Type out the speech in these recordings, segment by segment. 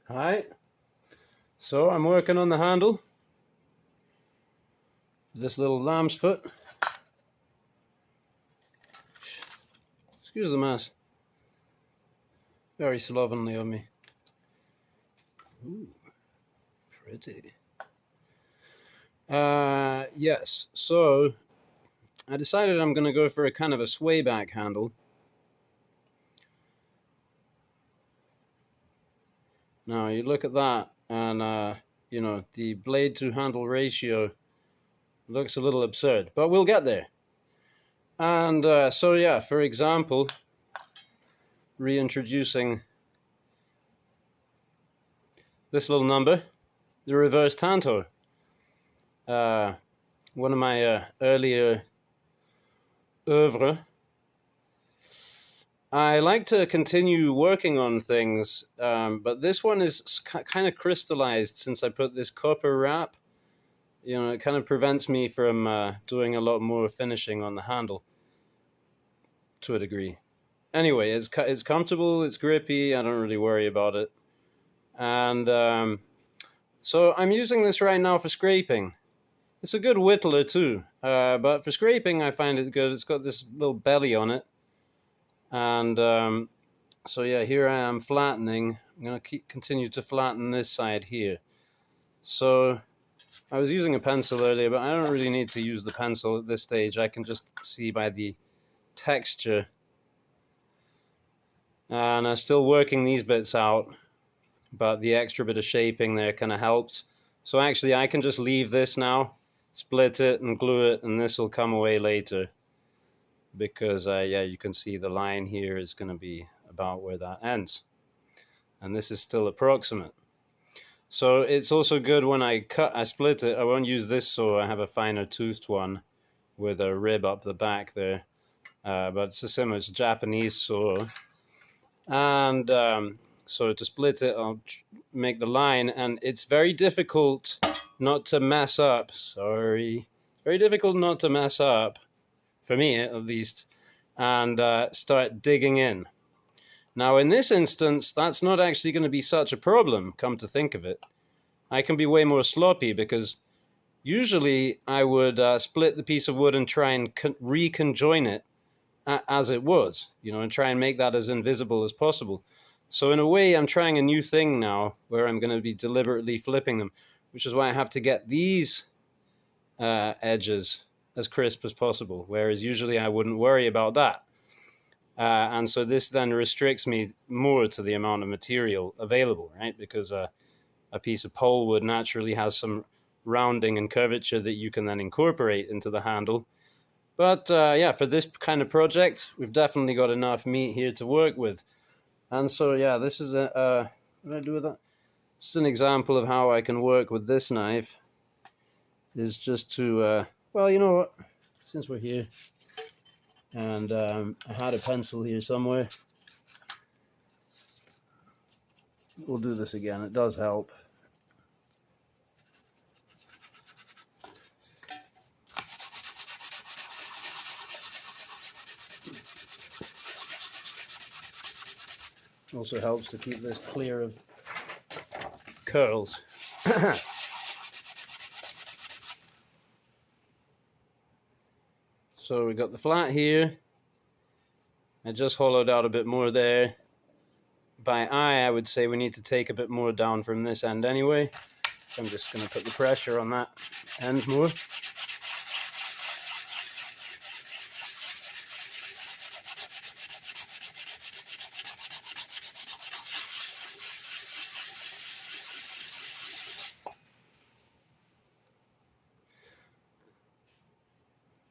Hi, so I'm working on the handle, this little Lambsfoot. Excuse the mess, very slovenly of me. Ooh, pretty. Yes, so I decided I'm going to go for a kind of a sway back handle. Now you look at that and you know, the blade to handle ratio looks a little absurd, but we'll get there. And so yeah, for example, reintroducing this little number, the reverse tanto. One of my earlier oeuvre. I like to continue working on things, but this one is kind of crystallized since I put this copper wrap. You know, it kind of prevents me from doing a lot more finishing on the handle to a degree. Anyway, it's comfortable, it's grippy, I don't really worry about it. And so I'm using this right now for scraping. It's a good whittler too, but for scraping I find it good. It's got this little belly on it. And so yeah, here I am flattening. I'm going to continue to flatten this side here. So I was using a pencil earlier, but I don't really need to use the pencil at this stage. I can just see by the texture. And I'm still working these bits out, but the extra bit of shaping there kind of helped. So actually I can just leave this now, split it and glue it, and this will come away later. Because yeah, you can see the line here is going to be about where that ends, and this is still approximate. So it's also good when I split it. I won't use this saw. I have a finer toothed one with a rib up the back there, but it's a similar, it's a Japanese saw. And so to split it, I'll make the line, and it's very difficult not to mess up. Sorry, it's very difficult not to mess up, for me at least, and start digging in. Now in this instance, that's not actually going to be such a problem, come to think of it. I can be way more sloppy, because usually I would split the piece of wood and try and reconjoin it as it was, you know, and try and make that as invisible as possible. So in a way, I'm trying a new thing now, where I'm going to be deliberately flipping them, which is why I have to get these edges as crisp as possible, whereas usually I wouldn't worry about that. And so this then restricts me more to the amount of material available, right? Because a piece of pole wood naturally has some rounding and curvature that you can then incorporate into the handle. But yeah, for this kind of project, we've definitely got enough meat here to work with. And so yeah, this is what did I do with that? This is an example of how I can work with this knife, is just to well, you know what, since we're here, and I had a pencil here somewhere, we'll do this again. It does help. Also helps to keep this clear of curls. So we got the flat here. I just hollowed out a bit more there. By eye, I would say we need to take a bit more down from this end anyway. So I'm just going to put the pressure on that end more.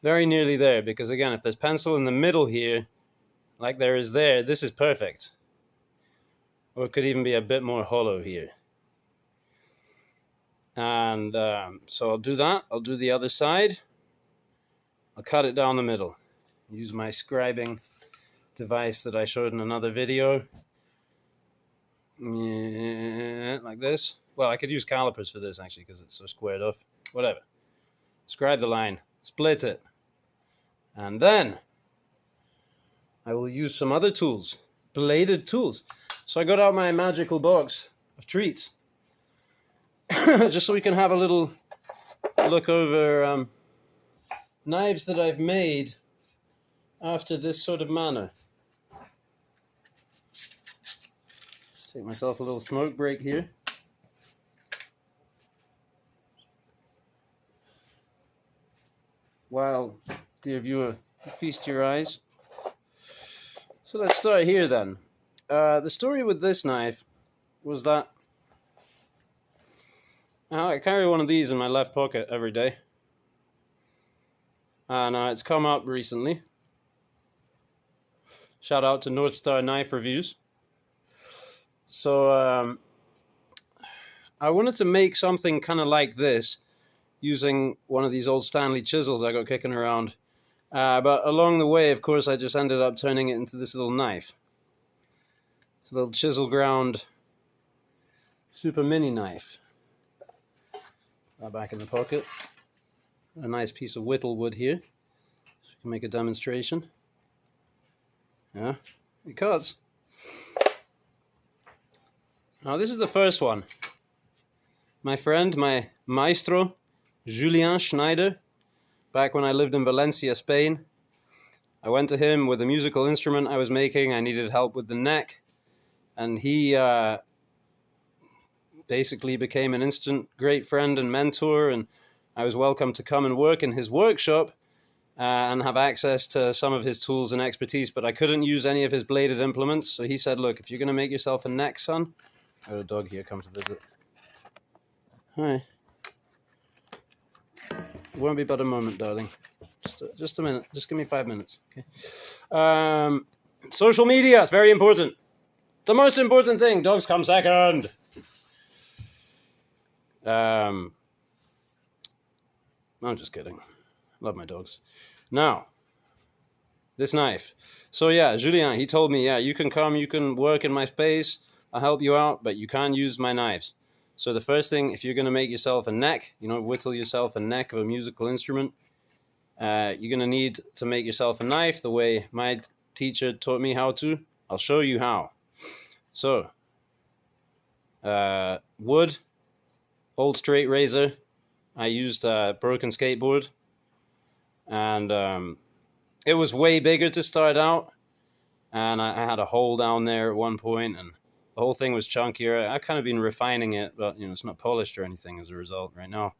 Very nearly there, because again, if there's pencil in the middle here, like there is there, this is perfect. Or it could even be a bit more hollow here. And so I'll do that. I'll do the other side. I'll cut it down the middle. Use my scribing device that I showed in another video. Yeah, like this. Well, I could use calipers for this actually, because it's so squared off. Whatever. Scribe the line. Split it. And then I will use some other tools, bladed tools. So I got out my magical box of treats. Just so we can have a little look over knives that I've made after this sort of manner. Just take myself a little smoke break here. While, dear viewer, feast your eyes. So let's start here then. The story with this knife was that I carry one of these in my left pocket every day. And it's come up recently. Shout out to North Star Knife Reviews. So I wanted to make something kind of like this using one of these old Stanley chisels I got kicking around. But along the way, of course, I just ended up turning it into this little knife. It's a little chisel ground super mini knife. That back in the pocket. A nice piece of whittle wood here. So you can make a demonstration. Yeah, it cuts. Now this is the first one. My friend, my maestro, Julien Schneider, back when I lived in Valencia, Spain. I went to him with a musical instrument I was making. I needed help with the neck. And he basically became an instant great friend and mentor. And I was welcome to come and work in his workshop and have access to some of his tools and expertise. But I couldn't use any of his bladed implements. So he said, look, if you're going to make yourself a neck, son. I got a dog here, come to visit. Hi. It won't be but a moment, darling. Just a minute. Just give me 5 minutes. Okay. Social media is very important. The most important thing. Dogs come second. I'm just kidding. Love my dogs. Now, this knife. So yeah, Julien, he told me, yeah, you can come, you can work in my space. I'll help you out, but you can't use my knives. So the first thing, if you're going to make yourself a neck, whittle yourself a neck of a musical instrument, you're going to need to make yourself a knife the way my teacher taught me how to. I'll show you how. So, wood, old straight razor. I used a broken skateboard. And it was way bigger to start out. And I had a hole down there at one point, and the whole thing was chunkier. I've kind of been refining it, but it's not polished or anything as a result right now.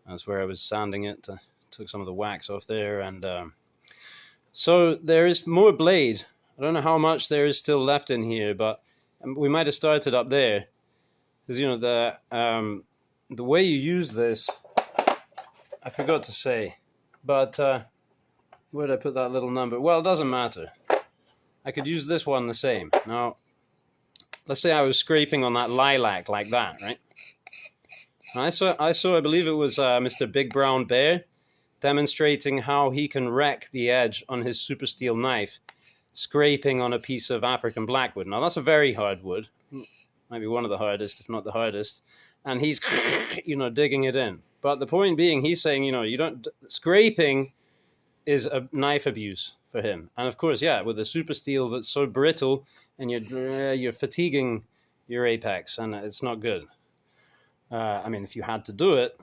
That's where I was sanding it. Took some of the wax off there, and so there is more blade. I don't know how much there is still left in here, but we might have started up there, because the way you use this, I forgot to say, but where did I put that little number? Well, it doesn't matter. I could use this one the same. Now, let's say I was scraping on that lilac like that, right? And I saw, I believe it was Mr. Big Brown Bear demonstrating how he can wreck the edge on his super steel knife, scraping on a piece of African blackwood. Now, that's a very hard wood. Might be one of the hardest, if not the hardest. And he's, digging it in. But the point being, he's saying, scraping is a knife abuse for him. And of course, yeah, with a super steel that's so brittle, and you're fatiguing your apex, and it's not good. If you had to do it,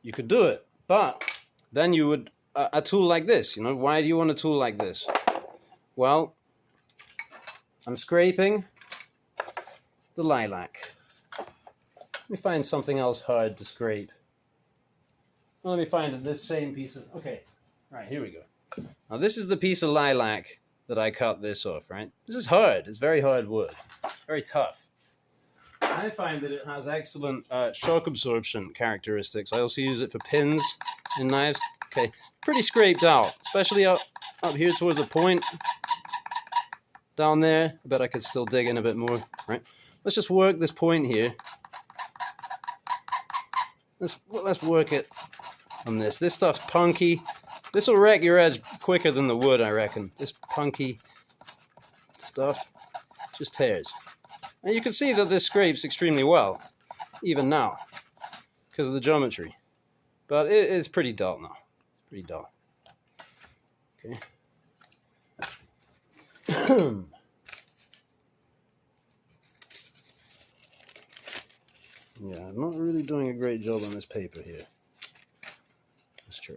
you could do it. But then you would, a tool like this, why do you want a tool like this? Well, I'm scraping the lilac. Let me find something else hard to scrape. Well, let me find this same piece of, okay, right, here we go. Now this is the piece of lilac that I cut this off, right? This is hard. It's very hard wood. Very tough. I find that it has excellent shock absorption characteristics. I also use it for pins in knives. Okay, pretty scraped out, especially up here towards the point. Down there, I bet I could still dig in a bit more, right? Let's just work this point here. Let's work it on this. This stuff's punky. This will wreck your edge quicker than the wood, I reckon. This punky stuff just tears. And you can see that this scrapes extremely well, even now, because of the geometry. But it is pretty dull now. Pretty dull. Okay. Yeah, I'm not really doing a great job on this paper here. Let's try.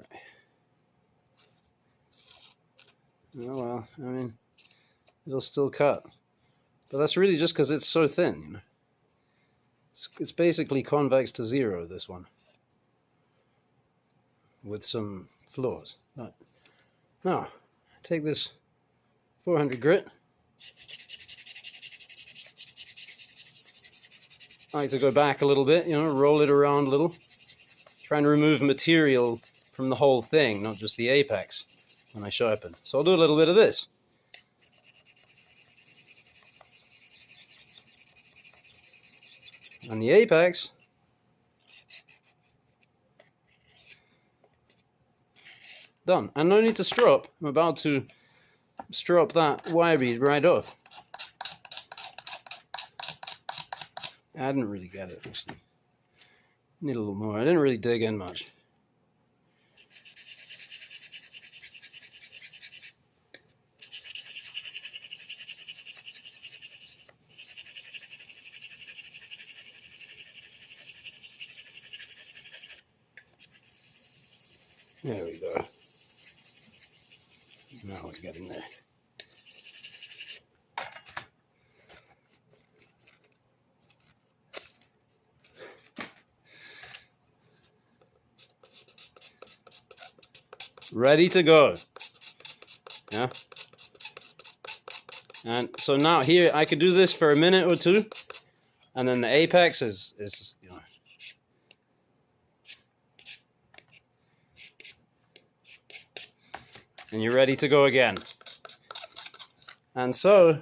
Oh well, I mean, it'll still cut. But that's really just because it's so thin, you know. It's basically convex to zero, this one. With some flaws. Right. Now, take this 400 grit. I like to go back a little bit, you know, roll it around a little. Trying to remove material from the whole thing, not just the apex when I sharpen. So I'll do a little bit of this. And the apex, done. And no need to strop. I'm about to strop that wire bead right off. I didn't really get it, actually. Need a little more. I didn't really dig in much. There we go. Now we're getting there. Ready to go. Yeah. And so now here I could do this for a minute or two, and then the apex is you know. And you're ready to go again. And so I'm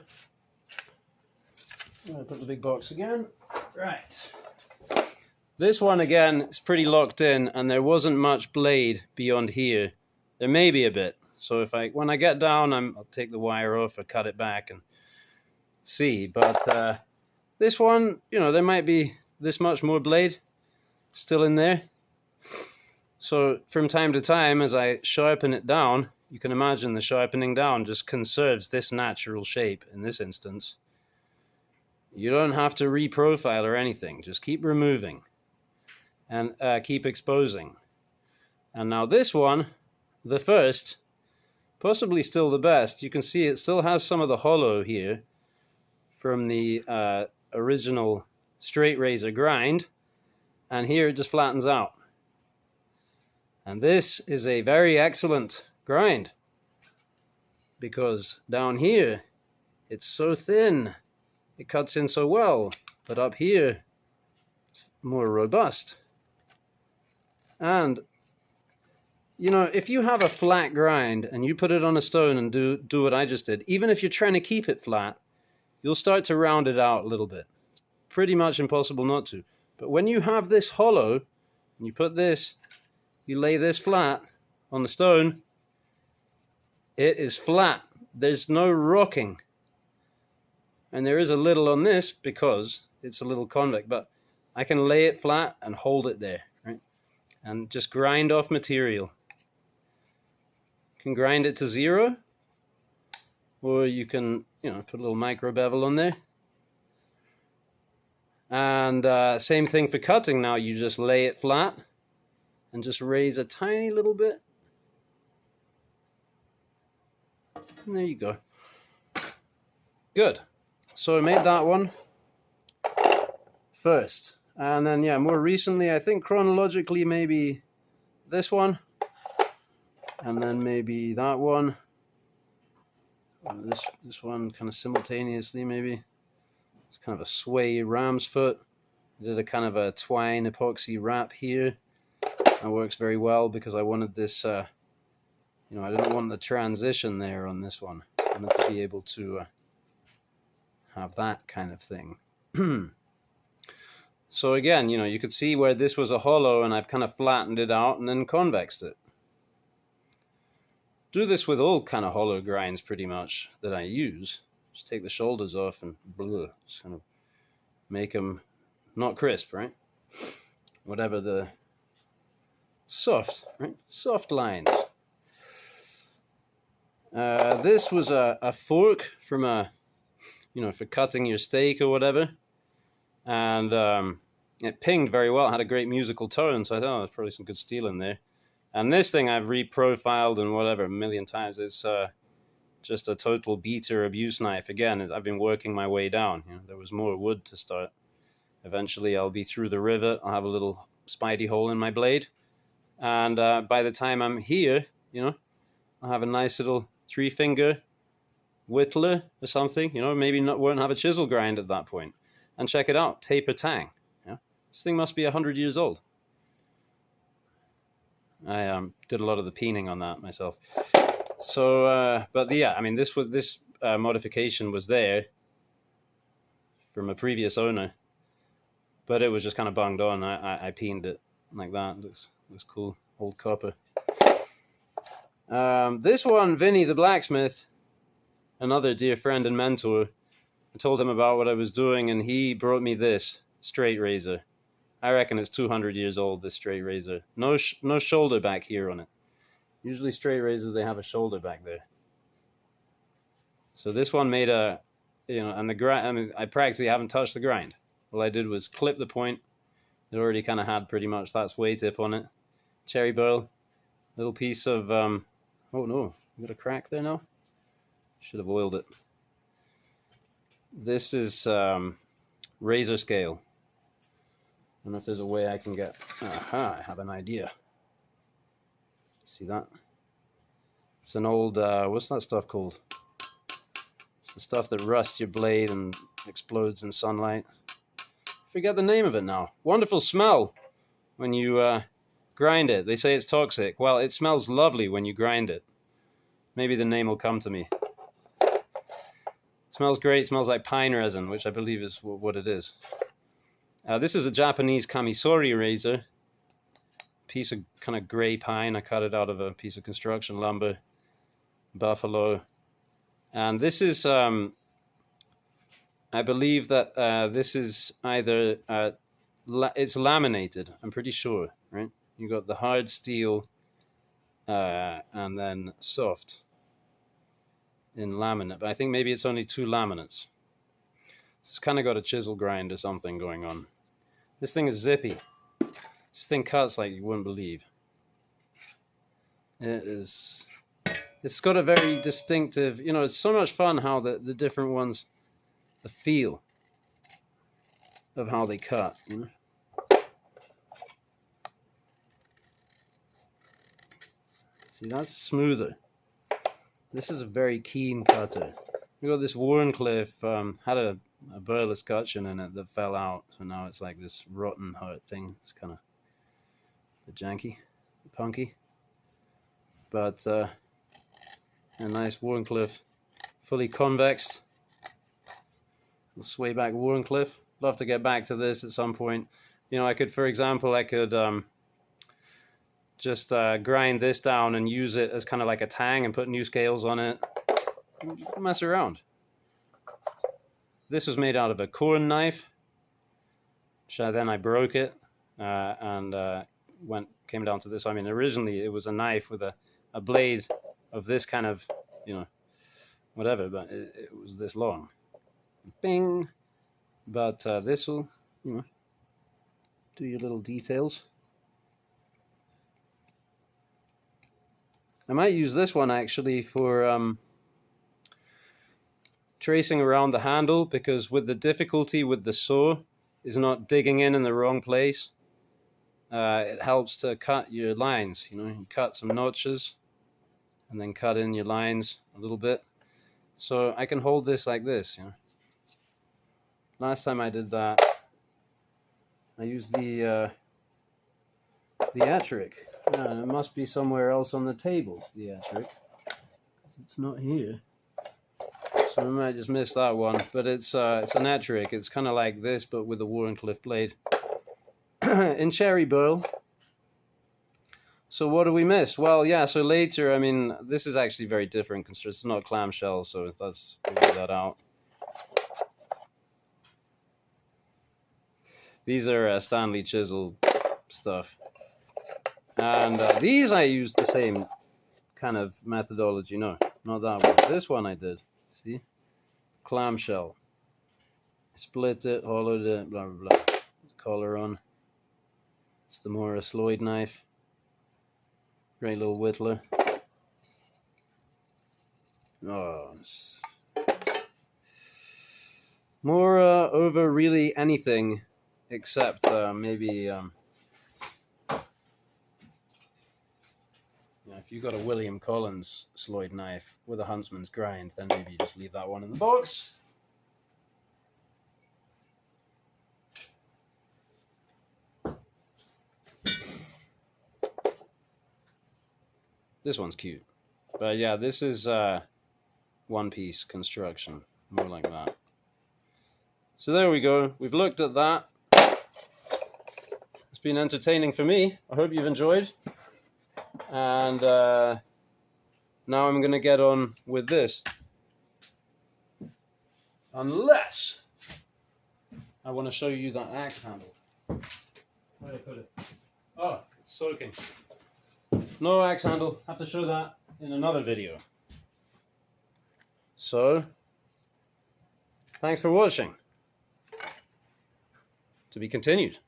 going to put the big box again. Right. This one again is pretty locked in, and there wasn't much blade beyond here. There may be a bit. So when I get down, I'll take the wire off or cut it back and see. But this one, you know, there might be this much more blade still in there. So from time to time, as I sharpen it down, you can imagine the sharpening down just conserves this natural shape in this instance. You don't have to reprofile or anything. Just keep removing and keep exposing. And now this one, the first, possibly still the best. You can see it still has some of the hollow here from the original straight razor grind, and here it just flattens out. And this is a very excellent grind because down here it's so thin, it cuts in so well, but up here it's more robust. And you know, if you have a flat grind and you put it on a stone and do what I just did, even if you're trying to keep it flat, you'll start to round it out a little bit. It's pretty much impossible not to. But when you have this hollow, and you put this, you lay this flat on the stone, it is flat. There's no rocking. And there is a little on this because it's a little convex, but I can lay it flat and hold it there, right? And just grind off material. You can grind it to zero, or you can, you know, put a little micro bevel on there. And same thing for cutting now. You just lay it flat and just raise a tiny little bit. And there you go. Good. So I made that one first. And then, yeah, more recently, I think chronologically, maybe this one. And then maybe that one. This one kind of simultaneously, maybe. It's kind of a sway ram's foot. I did a kind of a twine epoxy wrap here. That works very well because I wanted this, you know, I didn't want the transition there on this one. I wanted to be able to have that kind of thing. So again, you know, you could see where this was a hollow and I've kind of flattened it out and then convexed it. Do this with all kind of hollow grinds pretty much that I use. Just take the shoulders off and blah, just kind of make them not crisp, right? Whatever the soft, right? Soft lines. This was a fork from you know, for cutting your steak or whatever. And it pinged very well. It had a great musical tone, so I thought, oh, there's probably some good steel in there. And this thing I've reprofiled and whatever a million times. It's just a total beater abuse knife. Again, I've been working my way down. You know, there was more wood to start. Eventually, I'll be through the rivet. I'll have a little spidey hole in my blade. And by the time I'm here, you know, I'll have a nice little 3-finger whittler or something. You know, maybe won't have a chisel grind at that point. And check it out, taper tang. Yeah, this thing must be 100 years old. I did a lot of the peening on that myself. So, but yeah, I mean, this modification was there from a previous owner, but it was just kind of bunged on. I peened it like that. Looks cool, old copper. This one, Vinny the blacksmith, another dear friend and mentor. I told him about what I was doing, and he brought me this straight razor. I reckon it's 200 years old, this straight razor. No shoulder back here on it. Usually straight razors, they have a shoulder back there. So this one made a, you know, and the grind, I mean, I practically haven't touched the grind. All I did was clip the point. It already kind of had pretty much that sway tip on it. Cherry burl, little piece of, oh no, you got a crack there now? Should have oiled it. This is razor scale. I don't know if there's a way I can get, aha, I have an idea. See that? It's an old, what's that stuff called? It's the stuff that rusts your blade and explodes in sunlight. Forget the name of it now. Wonderful smell when you grind it. They say it's toxic. Well, it smells lovely when you grind it. Maybe the name will come to me. It smells great. It smells like pine resin, which I believe is what it is. This is a Japanese kamisori razor. Piece of kind of gray pine. I cut it out of a piece of construction lumber. Buffalo. And this is, I believe that this is either, it's laminated, I'm pretty sure, right? You got the hard steel and then soft in laminate. But I think maybe it's only 2 laminates. It's kind of got a chisel grind or something going on. This thing is zippy. This thing cuts like you wouldn't believe. It's got a very distinctive, you know, it's so much fun how the different ones, the feel of how they cut, you know. See, that's smoother. This is a very keen cutter. We got this Warncliffe, had a burl escutcheon in it that fell out, so now it's like this rotten hurt thing. It's kind of a bit janky, punky, but a nice Warncliffe, fully convex. Sway back Warncliffe. Love to get back to this at some point. You know, I could, for example, I could just grind this down and use it as kind of like a tang and put new scales on it. Mess around. This was made out of a corn knife, which then I broke it and came down to this. I mean, originally it was a knife with a blade of this kind of, you know, whatever, but it was this long. Bing! But this will, you know, do your little details. I might use this one actually for tracing around the handle, because with the difficulty with the saw is not digging in the wrong place. It helps to cut your lines, you know, you cut some notches and then cut in your lines a little bit. So I can hold this like this, you know. Last time I did that, I used the Atric. And it must be somewhere else on the table, the Atric. It's not here. So I might just miss that one, but it's an Atric. It's kind of like this, but with a Warncliffe blade in cherry burl. So what do we miss? Well, yeah. So later, I mean, this is actually very different because it's not clamshell, so let's leave that out. These are Stanley chisel stuff, and these I use the same kind of methodology. No, not that one. This one I did. See? Clamshell. Split it, hollowed it, blah, blah, blah. collar on. It's the Morris Lloyd knife. Great little whittler. Oh, it's more over really anything except maybe if you got a William Collins Sloyd knife with a huntsman's grind, then maybe you just leave that one in the box. This one's cute. But yeah, this is one-piece construction, more like that. So there we go. We've looked at that. It's been entertaining for me. I hope you've enjoyed. And now I'm going to get on with this. Unless I want to show you that axe handle. Where did I put it? Oh, it's soaking. No axe handle. Have to show that in another video. So, thanks for watching. To be continued.